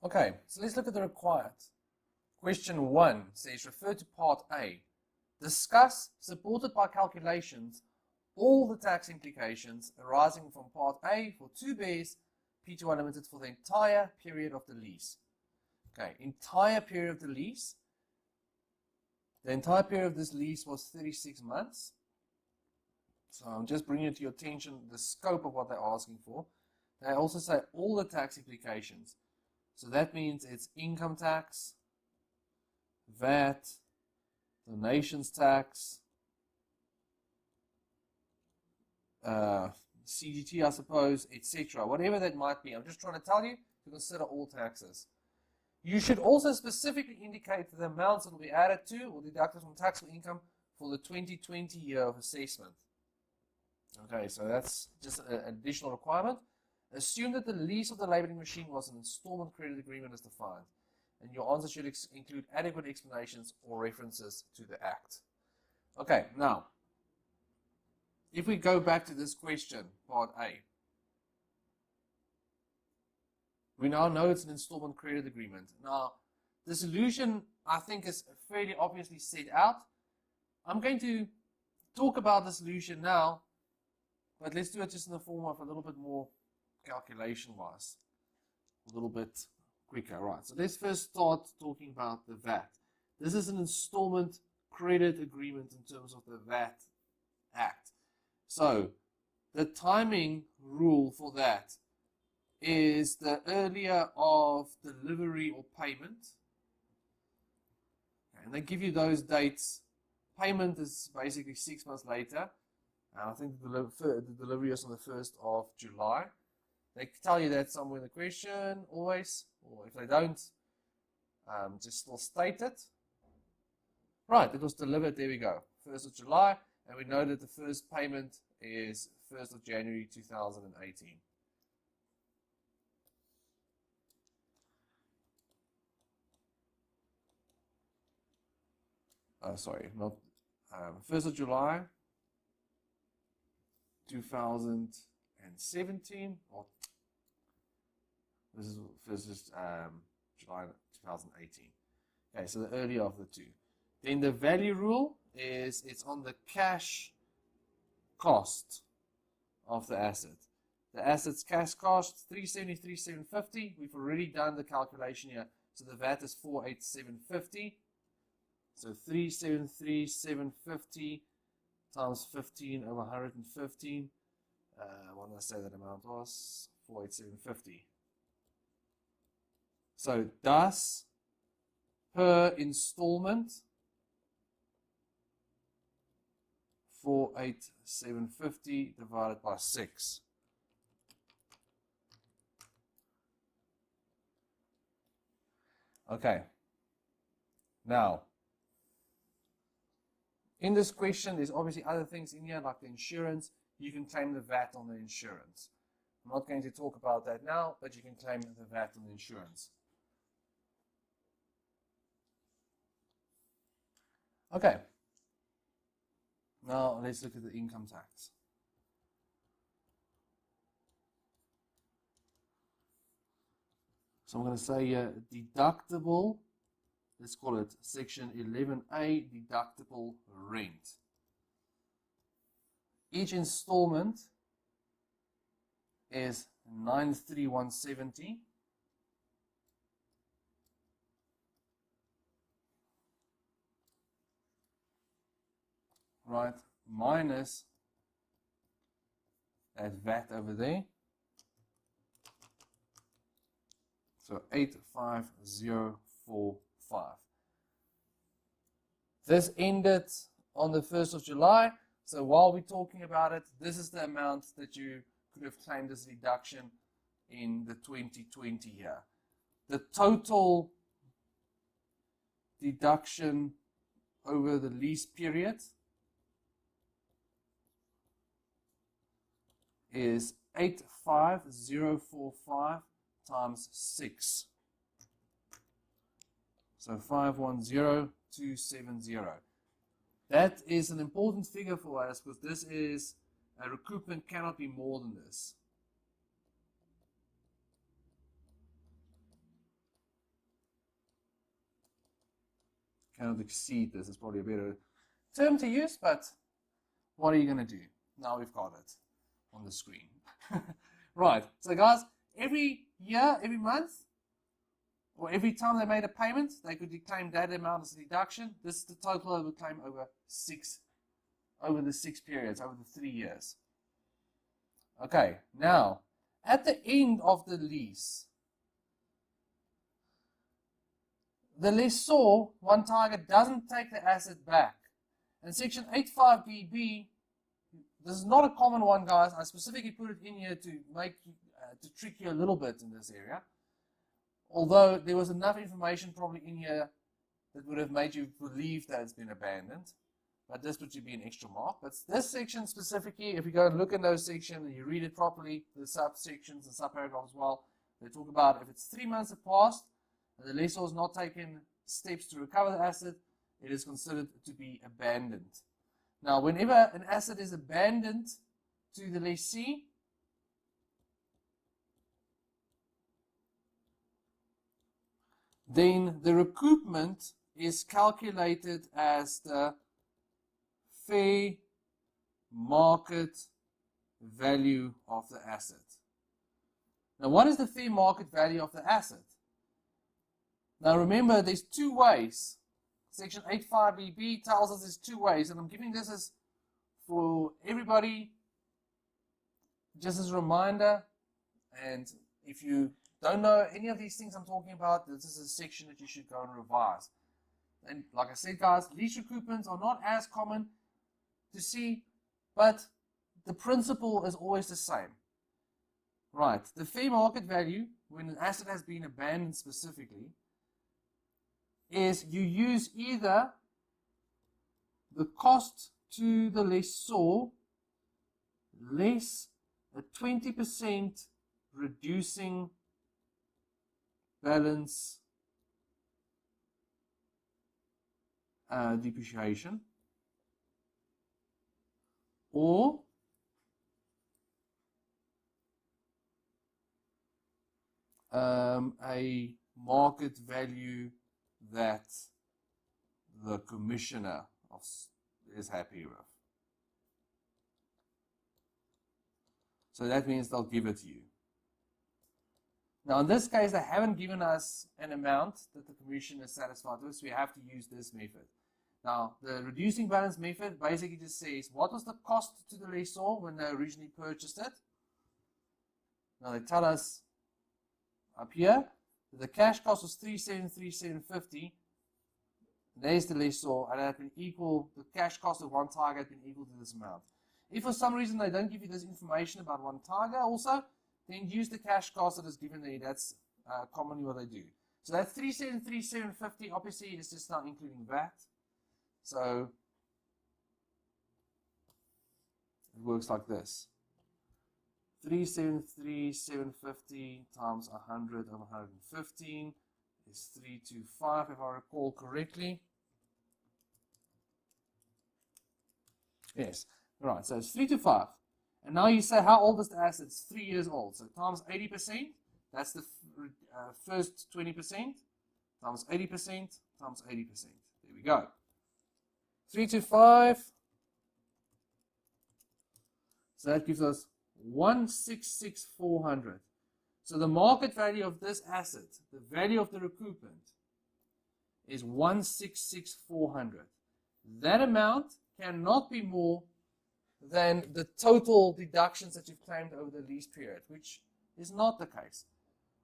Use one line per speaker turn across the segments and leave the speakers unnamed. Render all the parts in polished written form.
Okay, so let's look at the required. Question 1 says, refer to Part A. Discuss, supported by calculations, all the tax implications arising from Part A for 2Bears Pty Limited for the entire period of the lease. Okay, entire period of the lease. The entire period of this lease was 36 months. So I'm just bringing it to your attention the scope of what they're asking for. They also say all the tax implications. So that means it's income tax, VAT, donations tax, CGT, I suppose, etc. Whatever that might be. I'm just trying to tell you to consider all taxes. You should also specifically indicate the amounts that will be added to or deducted from taxable income for the 2020 year of assessment. Okay, so that's just an additional requirement. Assume that the lease of the labeling machine was an installment credit agreement as defined, and your answer should include adequate explanations or references to the Act. Okay, now, if we go back to this question, Part A, we now know it's an installment credit agreement. Now, the solution, I think, is fairly obviously set out. I'm going to talk about the solution now, but let's do it just in the form of a little bit more calculation-wise, a little bit quicker. Right, so let's first start talking about the VAT. This is an installment credit agreement in terms of the VAT Act. So the timing rule for that is the earlier of delivery or payment. And they give you those dates. Payment is basically 6 months later. And I think the delivery is on the 1st of July. They tell you that somewhere in the question, always, or if they don't, just still state it. Right, it was delivered, there we go, 1st of July, and we know that the first payment is 1st of January 2018. Sorry, not 1st of July 2017, or this is July 2018. Okay, so the earlier of the two. Then the value rule is it's on the cash cost of the asset. The asset's cash cost 373,750. We've already done the calculation here. So the VAT is 48750. So 373,750 times 15 over 115. What did I say that amount was? 48750. So thus, per installment, 48750 divided by 6. Okay. Now, in this question, there's obviously other things in here, like the insurance. You can claim the VAT on the insurance. I'm not going to talk about that now, but you can claim the VAT on the insurance. Okay. Now, let's look at the income tax. So I'm going to say deductible. Let's call it section 11A, deductible rent. Each installment is 93170. Right, minus that VAT over there. So 85045. This ended on the 1st of July. So while we're talking about it, this is the amount that you could have claimed as deduction in the 2020 year. The total deduction over the lease period is 85045 times 6. So 510270. That is an important figure for us because this is a recoupment cannot be more than this. cannot exceed this is probably a better term to use, but what are you going to do? Now we've got it on the screen. Right, so guys, every year, every month, or every time they made a payment, they could claim that amount as a deduction. This is the total they would claim over the 6 periods, over the 3 years. Okay, now, at the end of the lease, the lessor, one target, doesn't take the asset back. And Section 85BB, this is not a common one, guys. I specifically put it in here to make to trick you a little bit in this area. Although there was enough information probably in here that would have made you believe that it's been abandoned. But this would be an extra mark. But this section specifically, if you go and look in those sections and you read it properly, the subsections and subparagraphs as well, they talk about if it's 3 months have passed and the lessor has not taken steps to recover the asset, it is considered to be abandoned. Now, whenever an asset is abandoned to the lessee, then the recoupment is calculated as the fair market value of the asset. Now, what is the fair market value of the asset? Now, remember, there's 2 ways. Section 85BB tells us there's 2 ways, and I'm giving this as for everybody just as a reminder. And if you don't know any of these things I'm talking about, this is a section that you should go and revise. And like I said, guys, lease recoupments are not as common to see, but the principle is always the same. Right, the fair market value, when an asset has been abandoned specifically, is you use either the cost to the lessor less a 20% reducing balance depreciation, or a market value that the commissioner is happy with. So that means they'll give it to you. Now in this case, they haven't given us an amount that the commissioner is satisfied with, so we have to use this method. Now, the reducing balance method basically just says, what was the cost to the lessor when they originally purchased it? Now they tell us up here that the cash cost was 3,737.50. There's the lessor, and that been equal, the cash cost of one target been equal to this amount. If for some reason they don't give you this information about one target also, then use the cash cost that is given there. That's commonly what they do. So that 3,737.50 obviously is just now including VAT. So it works like this. 3,737.50 times 100 over 115 is 325, if I recall correctly. Yes, right, so it's 325. And now you say, how old is the asset? It's 3 years old. So times 80%, that's the first 20%, times 80%, times 80%. There we go. 325. So that gives us 166,400. So the market value of this asset, the value of the recoupment, is 166,400. That amount cannot be more than the total deductions that you've claimed over the lease period, which is not the case.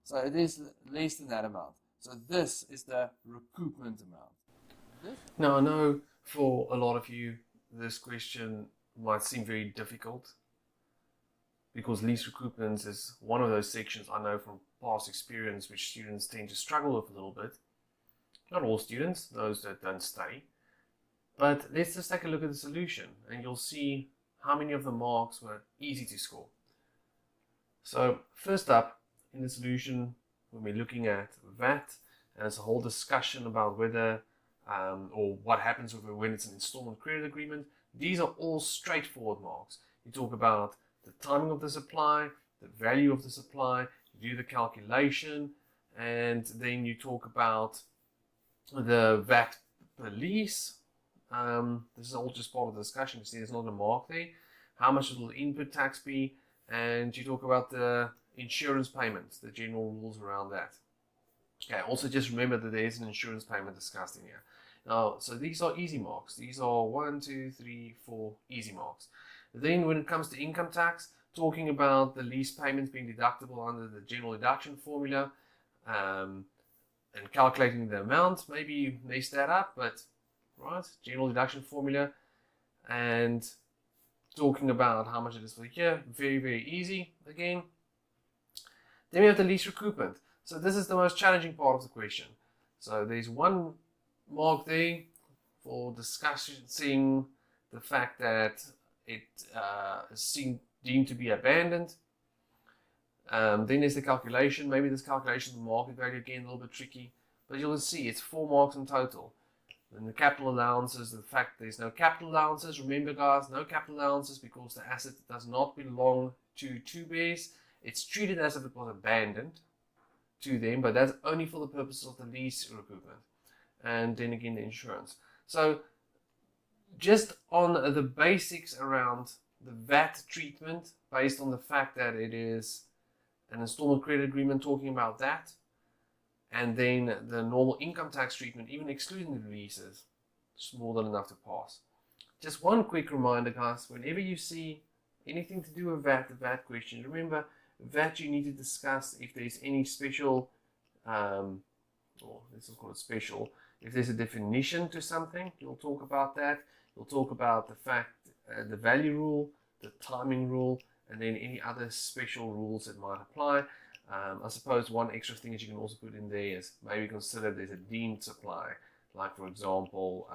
So it is less than that amount. So this is the recoupment amount.
Now I know for a lot of you this question might seem very difficult, because lease recoupments is one of those sections I know from past experience which students tend to struggle with a little bit. Not all students, those that don't study. But let's just take a look at the solution and you'll see how many of the marks were easy to score. So first up in the solution, when we're looking at VAT, and it's a whole discussion about whether or what happens when it's an installment credit agreement, these are all straightforward marks. You talk about the timing of the supply, the value of the supply, you do the calculation, and then you talk about the VAT the lease, this is all just part of the discussion. You see there's not a mark there. How much will the input tax be? And you talk about the insurance payments, the general rules around that. Okay, also just remember that there is an insurance payment discussed in here. Now, so these are easy marks. These are 1, 2, 3, 4 easy marks. Then when it comes to income tax, talking about the lease payments being deductible under the general deduction formula, and calculating the amount, maybe you mess that up, but right, general deduction formula, and talking about how much it is for the year, very, very easy again. Then we have the lease recoupment. So this is the most challenging part of the question. So there's one mark there for discussing the fact that it is deemed to be abandoned. Then there's the calculation. Maybe this calculation of the market value, again, a little bit tricky. But you'll see it's 4 marks in total. And the capital allowances, the fact there's no capital allowances. Remember, guys, no capital allowances because the asset does not belong to 2Bears. It's treated as if it was abandoned to them, but that's only for the purposes of the lease recoupment. And then again, the insurance. So just on the basics around the VAT treatment, based on the fact that it is an installment credit agreement talking about that, and then the normal income tax treatment, even excluding the leases, it's more than enough to pass. Just one quick reminder, guys, whenever you see anything to do with VAT, the VAT question, remember, VAT you need to discuss if there's any special, or let's call it special, if there's a definition to something, you'll talk about that. You'll talk about the fact, the value rule, the timing rule, and then any other special rules that might apply. I suppose one extra thing that you can also put in there is maybe consider there's a deemed supply, like for example,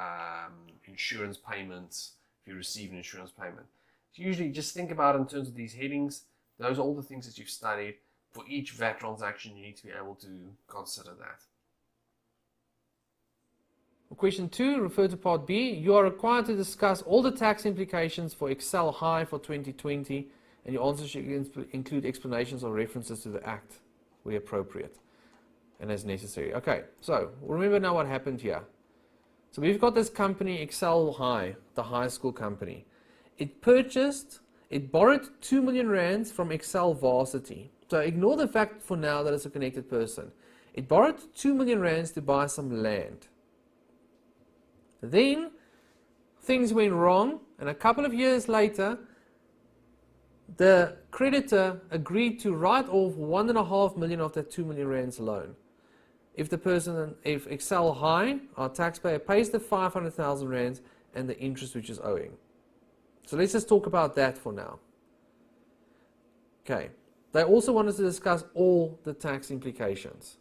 insurance payments, if you receive an insurance payment. So usually just think about it in terms of these headings. Those are all the things that you've studied. For each VAT transaction, you need to be able to consider that.
Question 2, refer to Part B. You are required to discuss all the tax implications for Excel High for 2020, and your answer should include explanations or references to the Act, where appropriate and as necessary. Okay, so remember now what happened here. So we've got this company, Excel High, the high school company. It borrowed 2 million rands from Excel Varsity. So ignore the fact for now that it's a connected person. It borrowed 2 million rands to buy some land. Then things went wrong, and a couple of years later, the creditor agreed to write off 1.5 million of that 2 million rands loan. If Excel High, our taxpayer, pays the 500,000 rands and the interest which is owing. So let's just talk about that for now. Okay. They also want us to discuss all the tax implications.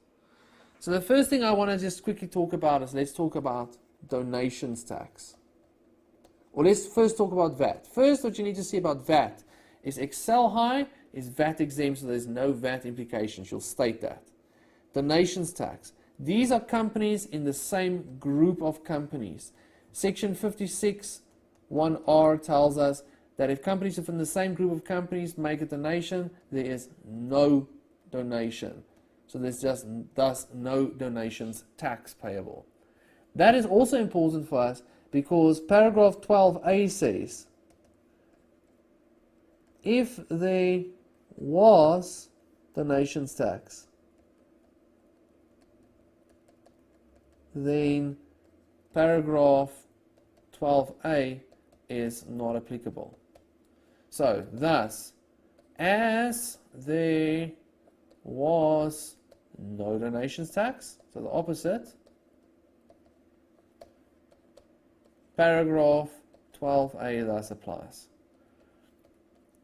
So the first thing I want to just quickly talk about is let's talk about donations tax. Or let's first talk about VAT. First, what you need to see about VAT is Excel High is VAT exempt, so there's no VAT implications. You'll state that. Donations tax. These are companies in the same group of companies. Section 56 1R tells us that if companies within the same group of companies make a donation, there is no donation. So there's just thus no donations tax payable. That is also important for us because paragraph 12a says if there was donations tax, then paragraph 12a is not applicable. So thus, as there was no donations tax, so the opposite, paragraph 12a thus applies.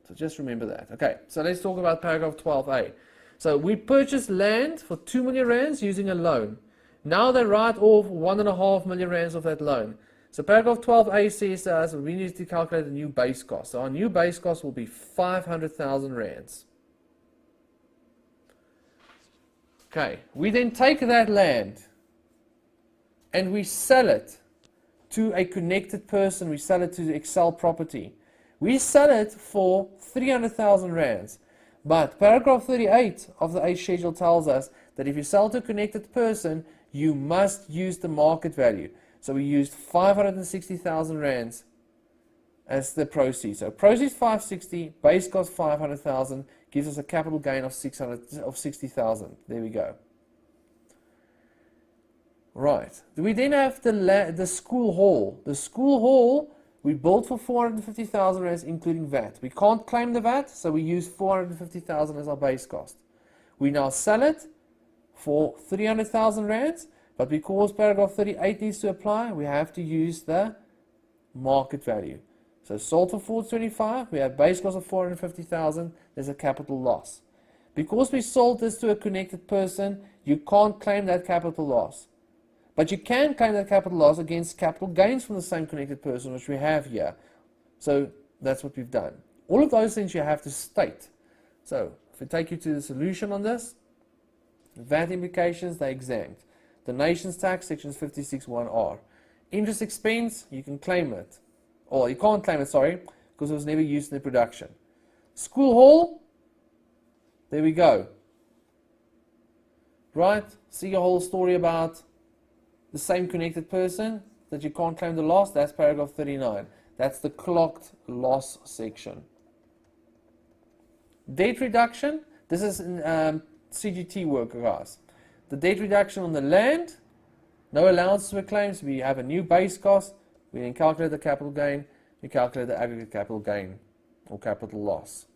So just remember that. Okay, so let's talk about paragraph 12a. So we purchased land for 2 million rands using a loan. Now they write off 1.5 million rands of that loan. So paragraph 12a says to us we need to calculate a new base cost. So our new base cost will be 500,000 rands. Okay, we then take that land and we sell it to a connected person. We sell it to the Excel property. We sell it for 300,000 rands. But paragraph 38 of the A schedule tells us that if you sell to a connected person, you must use the market value. So we used 560,000 rands as the proceeds. So proceeds 560, base cost 500,000, gives us a capital gain of 60,000. There we go. Right. We then have the school hall. The school hall we built for 450,000 rands, including VAT. We can't claim the VAT, so we use 450,000 as our base cost. We now sell it for 300,000 rands, but because paragraph 38 needs to apply, we have to use the market value. So sold for 425, we have base cost of 450,000, there's a capital loss. Because we sold this to a connected person, you can't claim that capital loss. But you can claim that capital loss against capital gains from the same connected person, which we have here. So that's what we've done. All of those things you have to state. So if we take you to the solution on this, VAT implications, they're exempt. Donations tax, sections 56(1)(r). Interest expense, you can claim it. Or you can't claim it, sorry, because it was never used in the production. School hall, there we go. Right? See a whole story about the same connected person that you can't claim the loss. That's paragraph 39. That's the clocked loss section. Debt reduction, this is in CGT work, guys. The debt reduction on the land, no allowances were claimed, so we have a new base cost. We then calculate the capital gain, we calculate the aggregate capital gain or capital loss.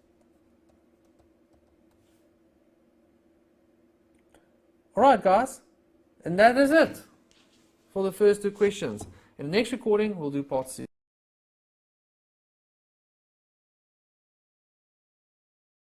Alright guys, and that is it for the first two questions. In the next recording, we'll do part C.